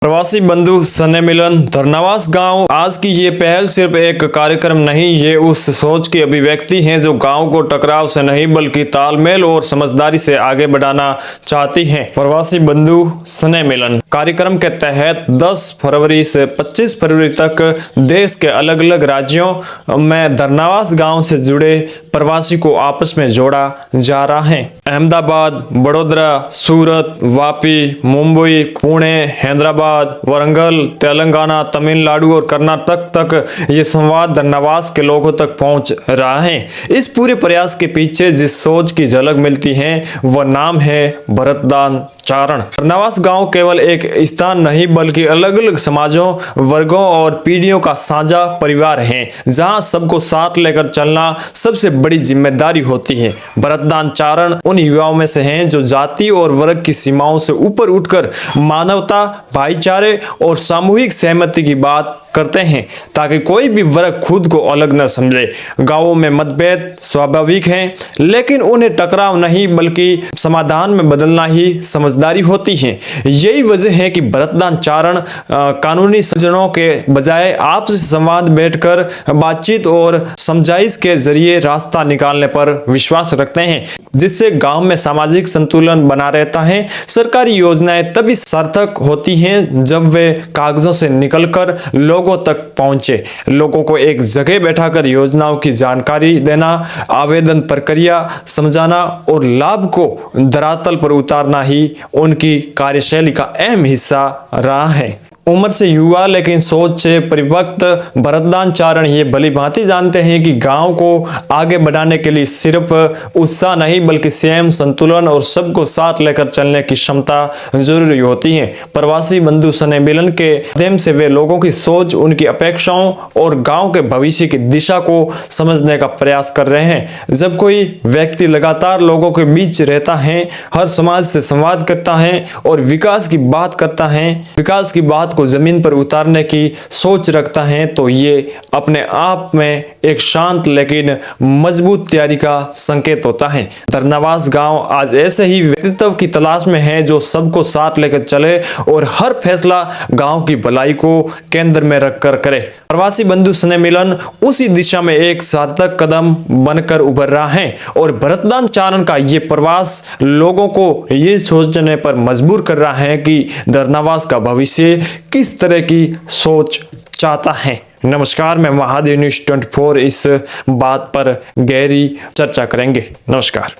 प्रवासी बंधु स्नेह मिलन धरनावास गांव। आज की ये पहल सिर्फ एक कार्यक्रम नहीं, ये उस सोच की अभिव्यक्ति है जो गांव को टकराव से नहीं बल्कि तालमेल और समझदारी से आगे बढ़ाना चाहती है। प्रवासी बंधु स्नेह मिलन कार्यक्रम के तहत 10 फरवरी से 25 फरवरी तक देश के अलग अलग राज्यों में धरनावास गांव से जुड़े प्रवासी को आपस में जोड़ा जा रहा है। अहमदाबाद, बड़ोदरा, सूरत, वापी, मुंबई, पुणे, हैदराबाद, वरंगल, तेलंगाना, तमिलनाडु और कर्नाटक तक ये संवाद धरनावास के लोगों तक पहुंच रहा है। इस पूरे प्रयास के पीछे जिस सोच की झलक मिलती है वह नाम है भरतदान चारण। धरनावास गांव केवल एक स्थान नहीं बल्कि अलग अलग समाजों, वर्गों और पीढ़ियों का साझा परिवार है, जहां सबको साथ लेकर चलना सबसे बड़ी जिम्मेदारी होती है। भरतदान चारण उन युवाओं में से हैं जो जाति और वर्ग की सीमाओं से ऊपर उठकर मानवता, भाईचारे और सामूहिक सहमति की बात करते हैं ताकि कोई भी वर्ग खुद को अलग न समझे। गांवों में मतभेद स्वाभाविक हैं, लेकिन उन्हें टकराव नहीं बल्कि समाधान में बदलना ही समझदारी होती है। यही वजह है कि भरतदान चारण कानूनी सज्जनों के बजाय आपसी संवाद बैठकर बातचीत और समझाइश के जरिए रास्ता निकालने पर विश्वास रखते हैं, जिससे गांव में सामाजिक संतुलन बना रहता है। सरकारी योजनाएं तभी सार्थक होती हैं जब वे कागजों से निकलकर लोगों तक पहुंचे। लोगों को एक जगह बैठाकर योजनाओं की जानकारी देना, आवेदन प्रक्रिया समझाना और लाभ को धरातल पर उतारना ही उनकी कार्यशैली का अहम हिस्सा रहा है। उम्र से युवा लेकिन सोच से परिपक्व भरतदान चारण ये भली भांति जानते हैं कि गांव को आगे बढ़ाने के लिए सिर्फ उत्साह नहीं बल्कि संयम, संतुलन और सबको साथ लेकर चलने की क्षमता जरूरी होती है। प्रवासी बंधु स्नेह मिलन के माध्यम से वे लोगों की सोच, उनकी अपेक्षाओं और गांव के भविष्य की दिशा को समझने का प्रयास कर रहे हैं। जब कोई व्यक्ति लगातार लोगों के बीच रहता है, हर समाज से संवाद करता है और विकास की बात करता है, विकास की बात को जमीन पर उतारने की सोच रखता है, तो ये अपने आप में एक शांत लेकिन मजबूत तैयारी का संकेत होता है। धरनावास गांव आज ऐसे ही व्यक्तित्व की तलाश में है जो सबको साथ लेकर चले और हर फैसला गांव की भलाई को केंद्र में रखकर करे। प्रवासी बंधु स्नेह मिलन उसी दिशा में एक सार्थक कदम बनकर उभर रहा है और भरतदान चारण का ये प्रवास लोगों को ये सोचने पर मजबूर कर रहा है कि धरनावास का भविष्य किस तरह की सोच चाहता है। नमस्कार, मैं महादेव न्यूज़ 24 इस बात पर गहरी चर्चा करेंगे। नमस्कार।